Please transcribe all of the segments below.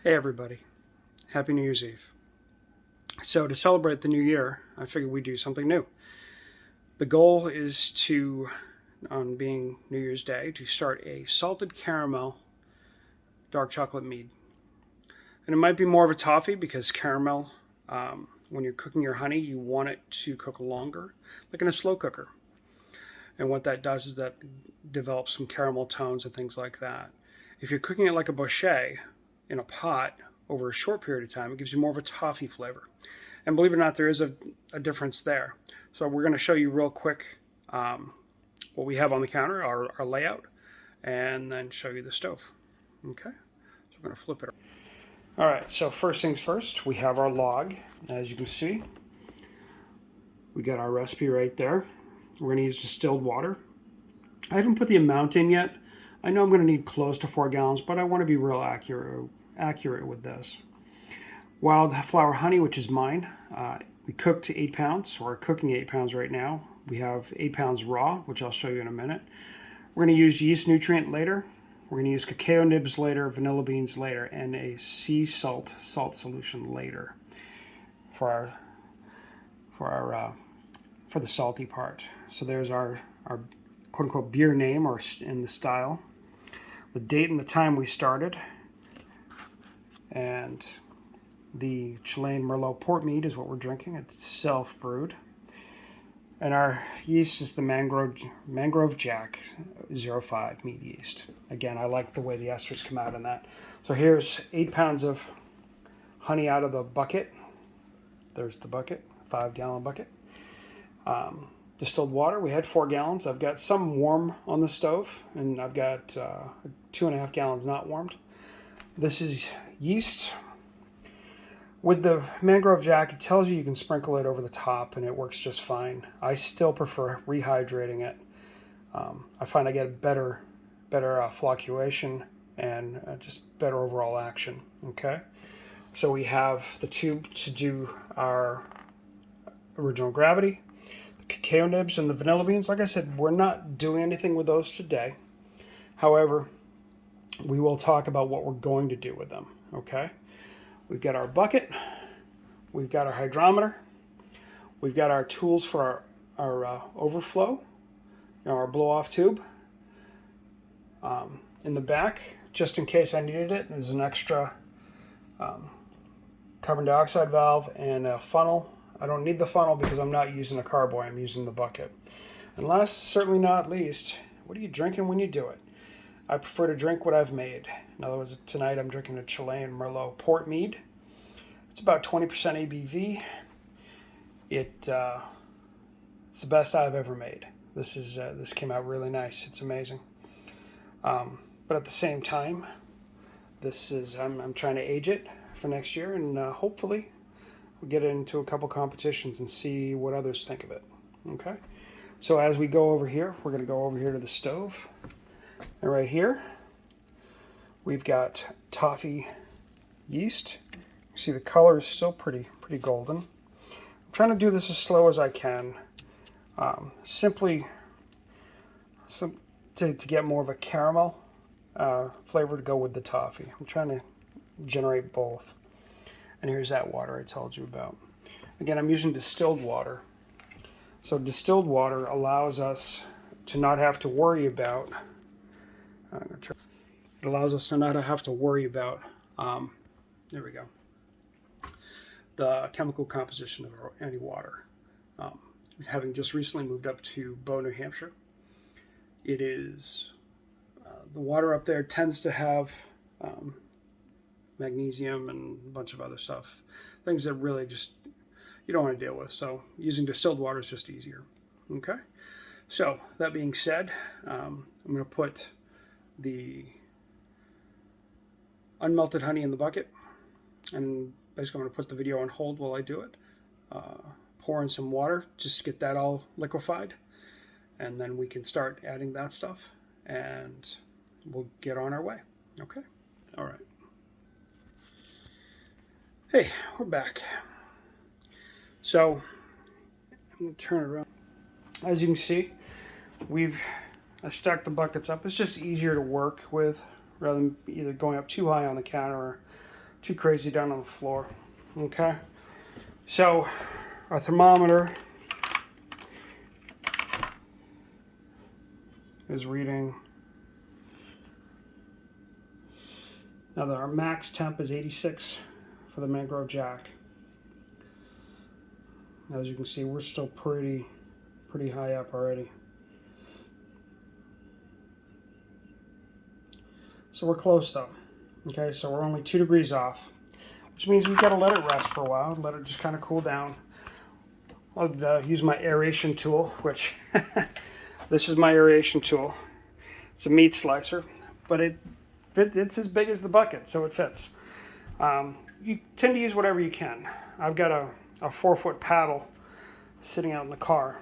Hey everybody, Happy New Year's Eve. So to celebrate the new year, I figured we'd do something new. The goal is to, on being New Year's Day, to start a salted caramel dark chocolate mead. And it might be more of a toffee because caramel, when you're cooking your honey, you want it to cook longer, like in a slow cooker. And what that does is that develops some caramel tones and things like that. If you're cooking it like a boucher in a pot over a short period of time, it gives you more of a toffee flavor. And believe it or not, there is a difference there. So we're going to show you real quick what we have on the counter, our layout, and then show you the stove. Okay, so we're going to flip it. All right, so first things first, we have our log. As you can see, we got our recipe right there. We're going to use distilled water. I haven't put the amount in yet. I know I'm going to need close to 4 gallons, but I want to be real accurate with this. Wildflower honey, which is mine. We cooked 8 pounds. We're cooking 8 pounds right now. We have 8 pounds raw, which I'll show you in a minute. We're going to use yeast nutrient later. We're going to use cacao nibs later, vanilla beans later, and a sea salt solution later for the salty part. So there's our quote unquote beer name, or in the style, the date and the time we started, and the Chilean Merlot port mead is what we're drinking. It's self-brewed. And our yeast is the Mangrove Jack 05 mead yeast. Again, I like the way the esters come out in that. So here's 8 pounds of honey out of the bucket. There's the bucket, 5-gallon bucket. Distilled water, we had 4 gallons. I've got some warm on the stove, and I've got 2.5 gallons not warmed. This is yeast. With the Mangrove Jack, it tells you can sprinkle it over the top, and it works just fine. I still prefer rehydrating it. I find I get better flocculation and just better overall action. Okay, so we have the tube to do our original gravity, the cacao nibs, and the vanilla beans. Like I said, we're not doing anything with those today. However, we will talk about what we're going to do with them. Okay. We've got our bucket, we've got our hydrometer, we've got our tools for our overflow, our blow-off tube. In the back, just in case I needed it, there's an extra carbon dioxide valve and a funnel. I don't need the funnel because I'm not using a carboy, I'm using the bucket. And last, certainly not least, what are you drinking when you do it? I prefer to drink what I've made. In other words, tonight I'm drinking a Chilean Merlot port mead. It's about 20% ABV. It's the best I've ever made. This came out really nice. It's amazing. But at the same time, I'm trying to age it for next year, and hopefully we'll get into a couple competitions and see what others think of it. Okay. So as we go over here, we're going to go over here to the stove. And right here, we've got toffee yeast. You see the color is still pretty golden. I'm trying to do this as slow as I can, simply to get more of a caramel flavor to go with the toffee. I'm trying to generate both. And here's that water I told you about. Again, I'm using distilled water. So distilled water allows us to not have to worry about it allows us to not have to worry about there we go, the chemical composition of any water. Having just recently moved up to Bow, New Hampshire, it is the water up there tends to have magnesium and a bunch of other stuff, things that really just you don't want to deal with. So using distilled water is just easier. Okay, so that being said, I'm going to put the unmelted honey in the bucket, and basically I'm going to put the video on hold while I do it. Pour in some water just to get that all liquefied, and then we can start adding that stuff, and we'll get on our way. Okay, all right. Hey, we're back. So I'm going to turn it around. As you can see, I stacked the buckets up. It's just easier to work with rather than either going up too high on the counter or too crazy down on the floor. Okay, so our thermometer is reading. Now our max temp is 86 for the Mangrove Jack. As you can see, we're still pretty high up already. So we're close though. Okay, so we're only 2 degrees off, which means we've got to let it rest for a while, let it just kind of cool down. I'll use my aeration tool, which this is my aeration tool. It's a meat slicer, but it's as big as the bucket, so it fits. You tend to use whatever you can. I've got a 4-foot paddle sitting out in the car,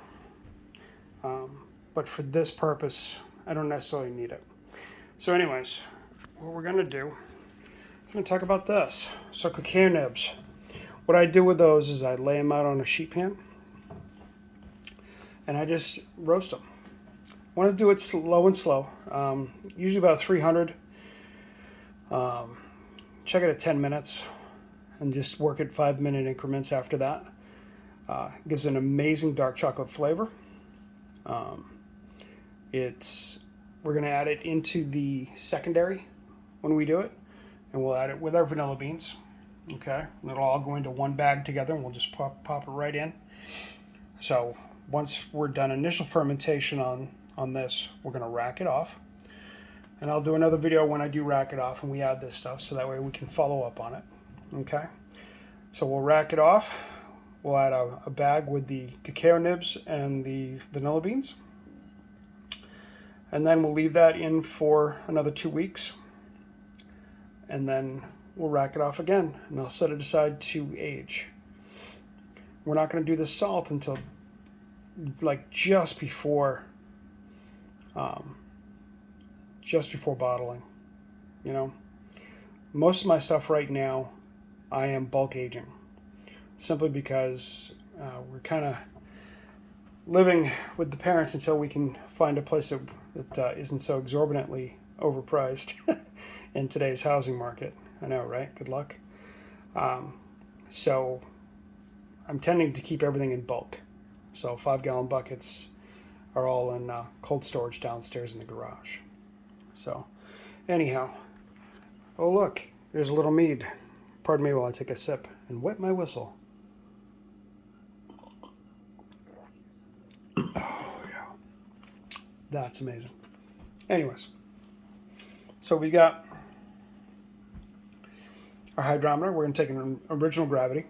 but for this purpose, I don't necessarily need it. So anyways, what we're going to do, I'm going to talk about this. So cacao nibs. What I do with those is I lay them out on a sheet pan, and I just roast them. I want to do it slow and slow, usually about 300. Check it at 10 minutes, and just work at 5-minute increments after that. Gives an amazing dark chocolate flavor. We're going to add it into the secondary when we do it, and we'll add it with our vanilla beans. Okay, and it'll all go into one bag together, and we'll just pop it right in. So once we're done initial fermentation on this, we're going to rack it off, and I'll do another video when I do rack it off and we add this stuff, so that way we can follow up on it. Okay, so we'll rack it off. We'll add a bag with the cacao nibs and the vanilla beans, and then we'll leave that in for another 2 weeks, and then we'll rack it off again, and I'll set it aside to age. We're not going to do the salt until like just before bottling. You know, most of my stuff right now I am bulk aging, simply because we're kind of living with the parents until we can find a place that isn't so exorbitantly overpriced in today's housing market. I know, right? Good luck. So I'm tending to keep everything in bulk. So 5-gallon buckets are all in cold storage downstairs in the garage. So anyhow, oh look, there's a little mead. Pardon me while I take a sip and wet my whistle. Oh yeah, that's amazing. Anyways, so we got our hydrometer. We're going to take an original gravity,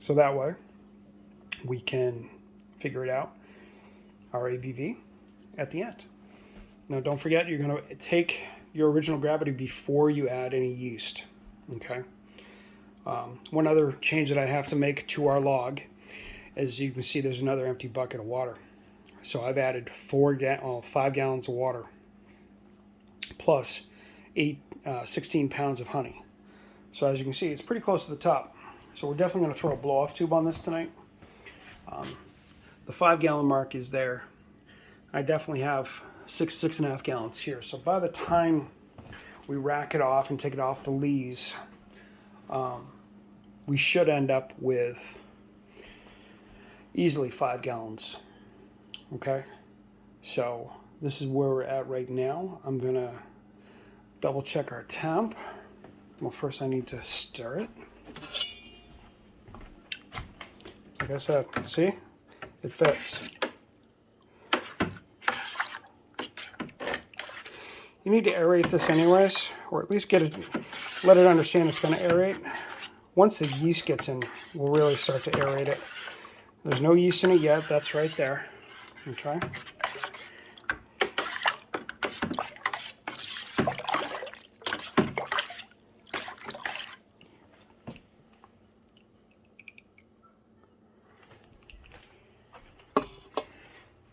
so that way we can figure it out, our ABV, at the end. Now don't forget, you're going to take your original gravity before you add any yeast. Okay. One other change that I have to make to our log, as you can see, there's another empty bucket of water. So I've added 5 gallons of water plus 16 pounds of honey. So as you can see, it's pretty close to the top. So we're definitely going to throw a blow-off tube on this tonight. The 5-gallon mark is there. I definitely have 6.5 gallons here. So by the time we rack it off and take it off the lees, we should end up with easily 5 gallons. Okay, so this is where we're at right now. I'm gonna double check our temp. Well, first I need to stir it. Like I said, see, it fits. You need to aerate this anyways, or at least let it understand it's going to aerate. Once the yeast gets in, we'll really start to aerate it. There's no yeast in it yet. That's right there. Okay.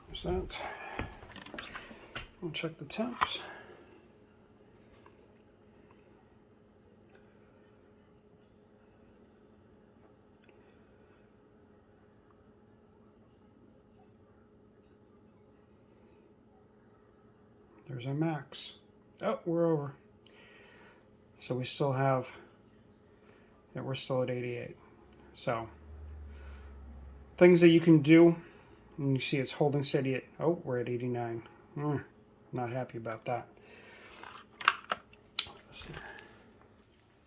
There's that. We'll check the temps. There's our max. Oh, we're over. So we still have that we're still at 88. So things that you can do, and you see it's holding steady at, oh, we're at 89. Not happy about that. Let's see.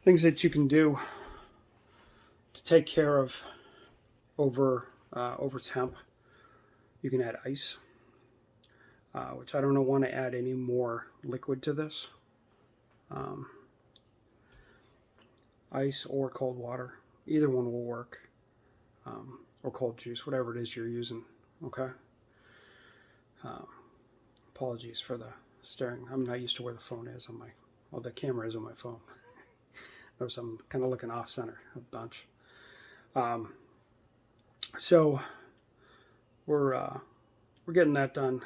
Things that you can do to take care of over temp. You can add ice, which I don't want to add any more liquid to this. Ice or cold water, either one will work, or cold juice, whatever it is you're using. Okay. Apologies for the staring. I'm not used to where the phone is on my, well, the camera is on my phone. Notice I'm kind of looking off center a bunch. So we're getting that done.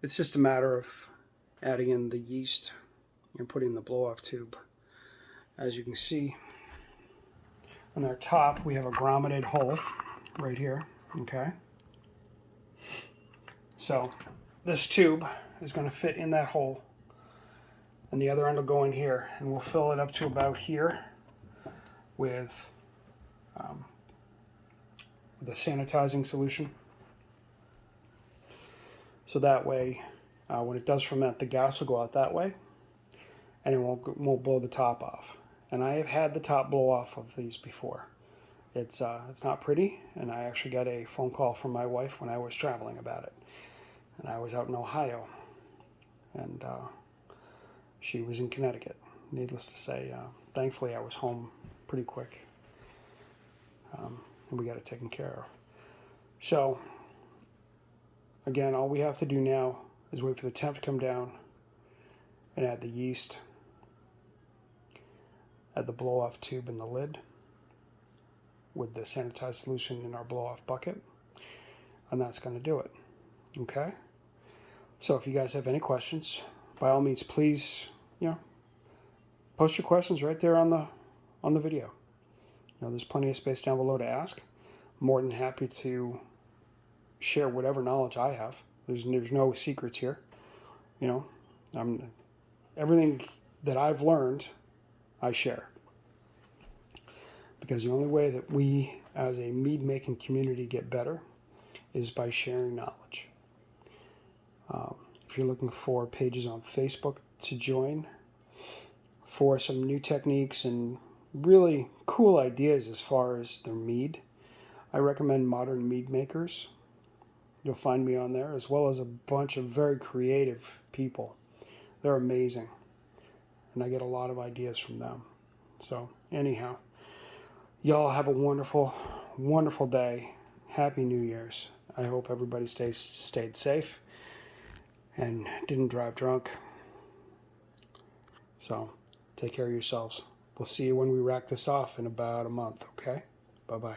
It's just a matter of adding in the yeast and putting the blow-off tube. As you can see, on our top we have a grommeted hole right here. Okay. So this tube is going to fit in that hole, and the other end will go in here, and we'll fill it up to about here with the sanitizing solution. So that way, when it does ferment, the gas will go out that way, and it won't blow the top off. And I have had the top blow off of these before. It's not pretty, and I actually got a phone call from my wife when I was traveling about it. And I was out in Ohio, and she was in Connecticut. Needless to say, thankfully I was home pretty quick, and we got it taken care of. So, again, all we have to do now is wait for the temp to come down and add the yeast, add the blow-off tube in the lid with the sanitized solution in our blow-off bucket, and that's going to do it. Okay? So if you guys have any questions, by all means, please, post your questions right there on the video. There's plenty of space down below to ask. I'm more than happy to share whatever knowledge I have. There's no secrets here. Everything that I've learned, I share. Because the only way that we as a mead making community get better is by sharing knowledge. If you're looking for pages on Facebook to join for some new techniques and really cool ideas as far as their mead, I recommend Modern Mead Makers. You'll find me on there, as well as a bunch of very creative people. They're amazing, and I get a lot of ideas from them. So anyhow, y'all have a wonderful, wonderful day. Happy New Year's. I hope everybody stayed safe and didn't drive drunk. So take care of yourselves. We'll see you when we rack this off in about a month, okay? Bye-bye.